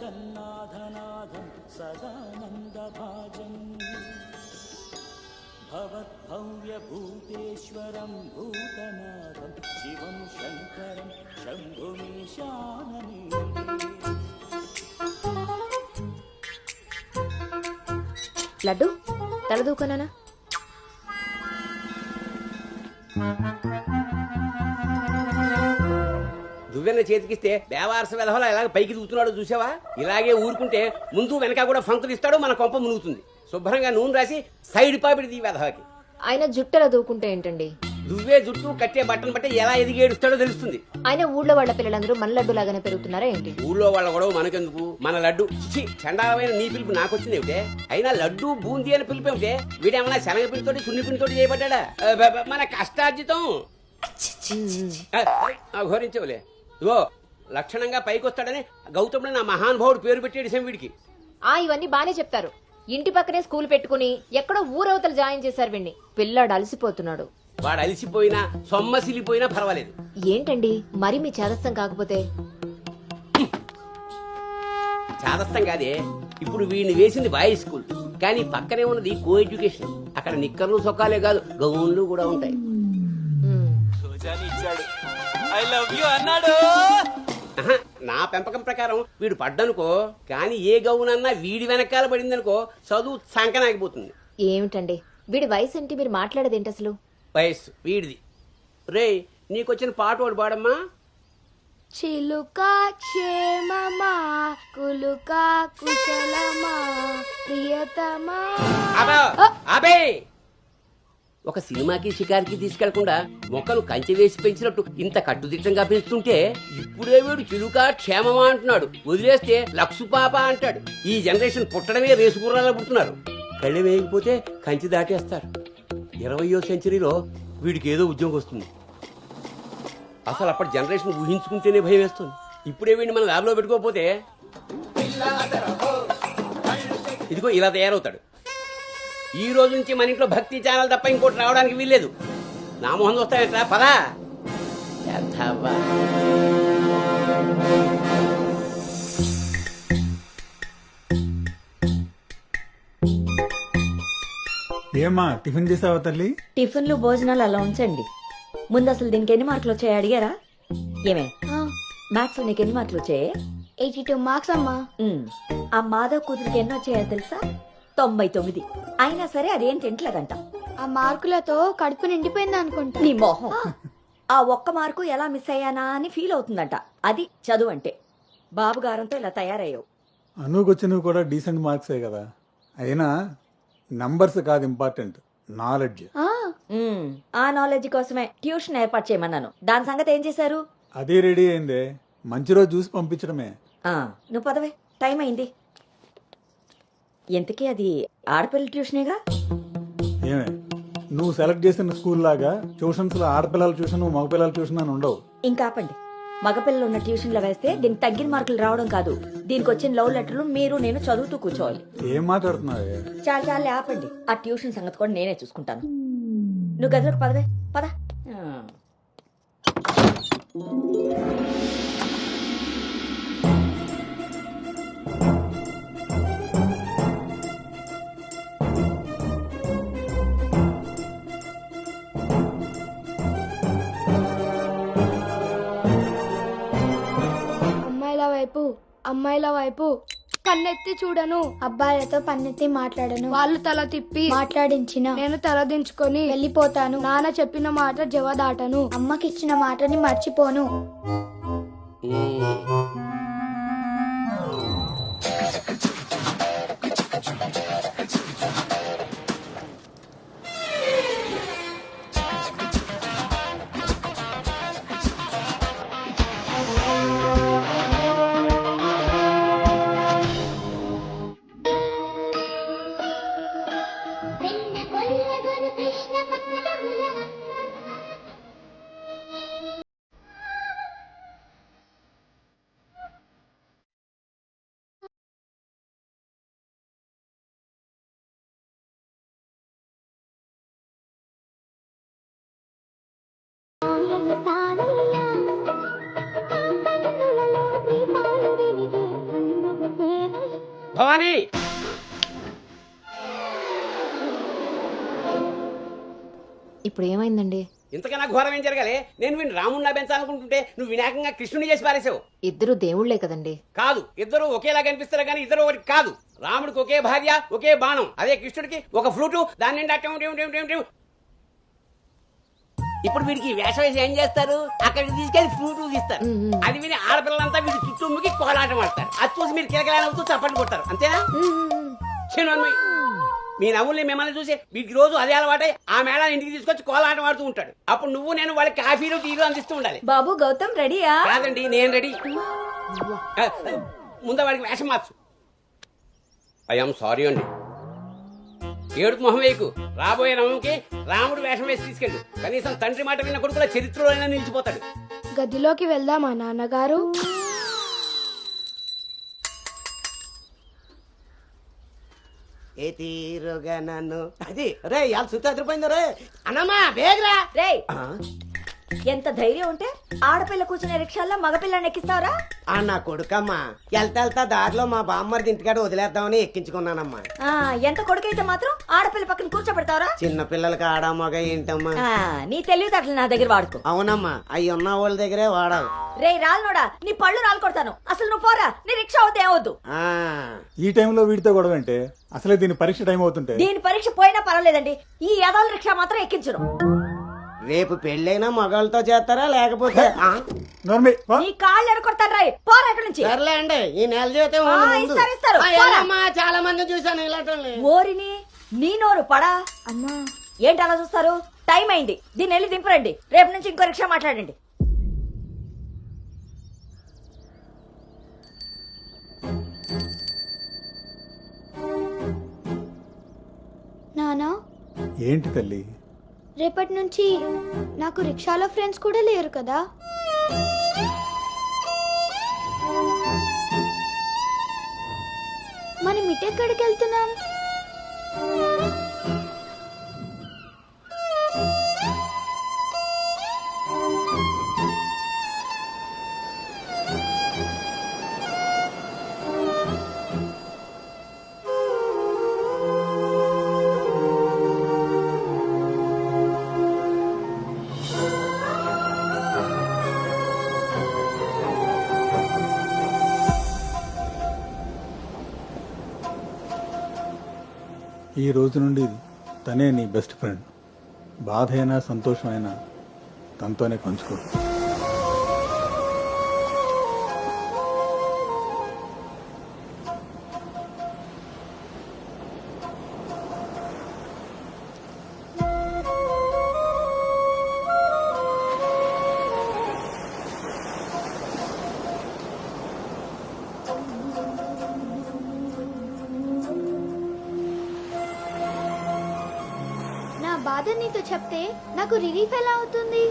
జగన్నాథనాథం సదానందభాజం భవద్భవ్యభూతేశ్వరం భూతనాథం శివం శంకరం శంభుమీశానని. లడ్డు తలదూకనా? దువ్వెన్న చేతికిస్తే దేవారస వెధవలా ఎలాగ పైకి దూకుతున్నాడో చూసావా? ఇలాగే ఊరుకుంటే ముందు వెనక కూడా ఫంతులు ఇస్తాడు, మన కొంప మునుగుతుంది. శుభ్రంగా నూనె రాసి సైడ్ పాపిడి వెధవకి. ఆయన జుట్టలా దూకుంటే ఏంటండి? దువ్వే జుట్టు కట్టే బట్టను బట్టి ఎలా ఎదిగి ఏడుస్తాడో తెలుస్తుంది. ఆయన ఊళ్ళో వాళ్ళ పిల్లలందరూ మన లడ్డు లాగానే పెరుగుతున్నారా ఏంటి? ఊళ్ళో వాళ్ళ గొడవ మనకెందుకు? మన లడ్డు చండాలమైన నీ పిలుపు నాకొచ్చింది ఏమిటే? అయినా లడ్డు బూందీ అని పిలుపు ఏమిటే? వీడేమన్నా శనగ పిండితోటి సున్ని పిండితోటి చేయబడ్డా? మన కష్టార్జితం ఘోరించవులే. ఇగో లక్షణంగా పైకొస్తాడని గౌతముడు నా మహానుభావుడు పేరు పెట్టాడు వీడికి. ఇవన్నీ బానే చెప్తారు. ఇంటి పక్కనే స్కూల్ పెట్టుకుని ఎక్కడో ఊరవతలు జాయిన్ చేశారు వీడిని. పిల్లాడు అలసిపోతున్నాడు. వాడు అలసిపోయినా సొమ్మసిలిపోయినా పర్వాలేదు. ఏంటండి మరి మీ చేదస్తం కాకపోతే? చేదస్తం కాదే, ఇప్పుడు వీడిని వేసింది బాయ్స్ స్కూల్, కానీ పక్కనే ఉన్నది కో ఎడ్యుకేషన్. అక్కడ నిక్కర్లు సొక్కాలే కాదు, గౌన్లు కూడా ఉంటాయి. నా పెంపకం ప్రకారం వీడు పడ్డనుకో, కానీ ఏ గౌనన్నా వీడి వెనకాల పడిందనుకో చదువు సంకనాగిపోతుంది. ఏమిటండి వీడి వయసు ఏంటి? మీరు మాట్లాడేదేంటి అసలు? వయస్సు వీడిది. రే నీకొచ్చిన పాట ఒకటి పాడమ్మా. చిలుక క్షేమమా కులుక కుశలమా ప్రియతమా. అబే, ఒక సినిమాకి షికారికి తీసుకెళ్లకుండా మొక్కలు కంచె వేసి పెంచినట్టు ఇంత కట్టుదిట్టంగా పెంచుతుంటే ఇప్పుడే వీడు చిలుక క్షేమమా అంటున్నాడు. వదిలేస్తే లక్సు పాప అంటాడు. ఈ జనరేషన్ పుట్టడమే రేసుగుర్రాలా పుడుతున్నారు. కళ్ళె వేయకపోతే కంచె దాటేస్తారు. 20వ సెంచరీలో వీడికి ఏదో ఉద్యోగం వస్తుంది. అసలు అప్పటి జనరేషన్ ఊహించుకుంటేనే భయం వేస్తుంది. ఇప్పుడే వీడిని మన ల్యాబ్లో పెట్టుకోకపోతే ఇదిగో ఇలా తయారవుతాడు. ఈ రోజు నుంచి మన ఇంట్లో భక్తి ఛానల్ తప్ప ఇంకోటి రావడానికి వీల్లేదు. నా మొహం వస్తాయంట పదా. ఏమా టిఫిన్ చేసావా తల్లి? టిఫిన్లు భోజనాలు అలా ఉంచండి. ముందు అసలు దీనికి ఎన్ని మార్కులు వచ్చాయి అడిగారా? ఏమే మ్యాథ్స్ నీకు ఎన్ని మార్కులు వచ్చాయి? 82 మార్క్స్ అమ్మా. ఆ మాధవ్ కూతురికి ఎన్ని వచ్చాయో తెలుసా? 99. అయినా సరే అదేం తింటలేదంట. ఆ మార్కులతో కడుపు నిండిపోయింది అనుకుంటా. నీ మొహం. ఆ ఒక్క మార్కు ఎలా మిస్ అయ్యానా అని ఫీల్ అవుతుందంట. అది చదువు అంటే. బాబు గారంతో ఇలా తయారయ్యావు. అనుకొచ్చినవి కూడా డీసెంట్ మార్క్సే కదా. అయినా నంబర్స్ కాదు ఇంపార్టెంట్, నాలెడ్జ్. ఆ నాలెడ్జ్ కోసమే ట్యూషన్ ఏర్పాటు చేయమన్నాను. దాని సంగతి ఏం చేశారు? అదే రెడీ అయిందే, మంచి రోజు చూసి పంపించడమే. నువ్వు పదవే, టైం అయింది. ఎంతకీ అది ఆడపిల్లల ట్యూషనేగా? ఏమే నువ్వు సెలెక్ట్ చేసిన స్కూల్ లాగా ట్యూషన్స్ లో ఆడపిల్లల ట్యూషన్ మగపిల్లల ట్యూషన్ అని ఉండవు. ఇంకా ఆపండి. మగపిల్లలు ఉన్న ట్యూషన్ లో వేస్తే దీనికి తగ్గిన మార్కులు రావడం కాదు, దీనికి వచ్చిన లవ్ లెటర్లు మీరు నేను చదువుతూ కూర్చోవాలి. ఏం మాట్లాడుతున్నావే? చాలా ఆపండి. ఆ ట్యూషన్ సంగతి కూడా నేనే చూసుకుంటాను. నువ్వు గదిలోకి పదవే, పద. అమ్మాయిల వైపు కన్నెత్తి చూడను, అబ్బాయిలతో పన్నెత్తి మాట్లాడను, వాళ్ళు తల తిప్పి మాట్లాడించిన నేను తల దించుకొని వెళ్ళిపోతాను, నాన్న చెప్పిన మాట జవదాటను, అమ్మకిచ్చిన మాటని మర్చిపోను. కృష్ణ. భవానీ ఇప్పుడు ఏమైందండి? ఇంతకన్నా ఘోరం ఏం జరగాలి? నేను వీడిని రాముడిని పెంచాలనుకుంటుంటే నువ్వు వినాయకంగా కృష్ణుని చేసి పారేసావు. ఇద్దరు దేవుళ్లే కదండి. కాదు, ఇద్దరు ఒకేలా కనిపిస్తారు కానీ ఇద్దరు ఒకటి కాదు. రాముడికి ఒకే భార్య, ఒకే బాణం. అదే కృష్ణుడికి ఒక ఫ్లూటు, దాని నిండా టిం టిం టిం టిం టిం. ఇప్పుడు వీడికి వేషం వేసి ఏం చేస్తారు? అక్కడికి తీసుకెళ్లి ఫ్లూటు తీస్తారు. అది విని ఆడపిల్లలంతా వీడి చుట్టూకి కోలాటం ఆడతారు. అది చూసి మీరు కిలకలాడుతూ చప్పట్లు కొడతారు. అంతేనా? చిన్నమ్మాయి, మీ నవ్వుల్ని మిమ్మల్ని చూసి వీడికి రోజు అదే అలవాటై ఆ మేళ ఇంటికి తీసుకొచ్చి కోలాటం ఆడుతూ ఉంటాడు. అప్పుడు నువ్వు నేను వాళ్ళకి కాఫీలు టీలు అందిస్తూ ఉండాలి. బాబు గౌతమ్ రెడీయా? కాదండి, నేను రెడీ. ముందు వాడికి వేషం మార్చు. ఐఎమ్ సారీ అండి. ఏడుపు మొహం వేయకు. రాబోయే నవంకి రాముడు వేషం వేసి తీసుకెళ్ళు. కనీసం తండ్రి మాట విన్న కొడుకుల చరిత్రలో నిలిచిపోతాడు. గదిలోకి వెళ్దామా నాన్నగారు? ఏ తీరుగా నన్ను అది రే ఇవాళ సుత్తి అదిరిపోయింది రే అన్నమ్మా బేగరా. రేయ్, ఎంత ధైర్యం ఉంటే ఆడపిల్ల కూర్చునే రిక్షాల్లో మగపిల్లని ఎక్కిస్తావరా? అన్న కొడుకమ్మా వెళ్తా దారిలో మా బామ్మర్ది ఇంటికాడ వదిలేద్దామని ఎక్కించుకున్నానమ్మా. ఎంత కొడుకైతే మాత్రం ఆడపిల్ల పక్కన కూర్చోబెడతావరా? చిన్న పిల్లలకి ఆడా మగ ఏంటమ్మా? నీ తెలివితేటలు నా దగ్గర వాడుకో. అవునమ్మా, అవి ఉన్న వాళ్ళ దగ్గరే వాడాలి. రేయ్ రాల్నోడా, నీ పళ్ళు రాలుకొడతాను. అసలు నువ్వు పోరా, నీ రిక్షా అవుతే ఏవద్దు. ఆ ఈ టైంలో వీడితో గొడవ అంటే అసలే దీని పరీక్ష టైం అవుతుంటే. దీని పరీక్ష పోయినా పర్వాలేదండి, ఈ యాదవ రిక్షా మాత్రం ఎక్కించను. రేపు పెళ్ళైనా మగాళ్ళతో చేస్తారా లేకపోతే నోర్మి, పో. నీ కాళ్ళు ఎరకొడతాను. రాయ్ పోరా ఇక్కడి నుంచి. సర్లే అండి, ఈ నెల జీతం ఉంది ముందు. ఇస్తారు. వెళ్ళమ్మా, చాలా మంది చూసాను ఇలాంటి. ఓరిని నీ నోరు పడా. అమ్మా, ఏంటి అలా చూస్తారు? టైం అయింది, దీన్ని వెళ్ళి దింపరండి. రేపు నుంచి ఇంకో రిక్షా మాట్లాడండి. నానా ఏంటి తల్లి? రేపటి నుంచి నాకు రిక్షాలో ఫ్రెండ్స్ కూడా లేరు కదా? మనం ఇటెక్కడికి వెళ్తున్నాం? ఈ రోజు నుండి తనే నీ బెస్ట్ ఫ్రెండ్. బాధ అయినా సంతోషమైనా తనతోనే పంచుకో. బాధ నీతో చెప్తే నాకు రిలీఫ్ ఎలా అవుతుంది?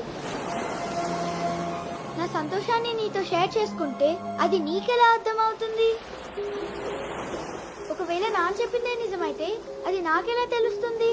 నా సంతోషాన్ని నీతో షేర్ చేసుకుంటే అది నీకెలా అర్థమవుతుంది? ఒకవేళ నాన్న చెప్పిందే నిజమైతే అది నాకెలా తెలుస్తుంది?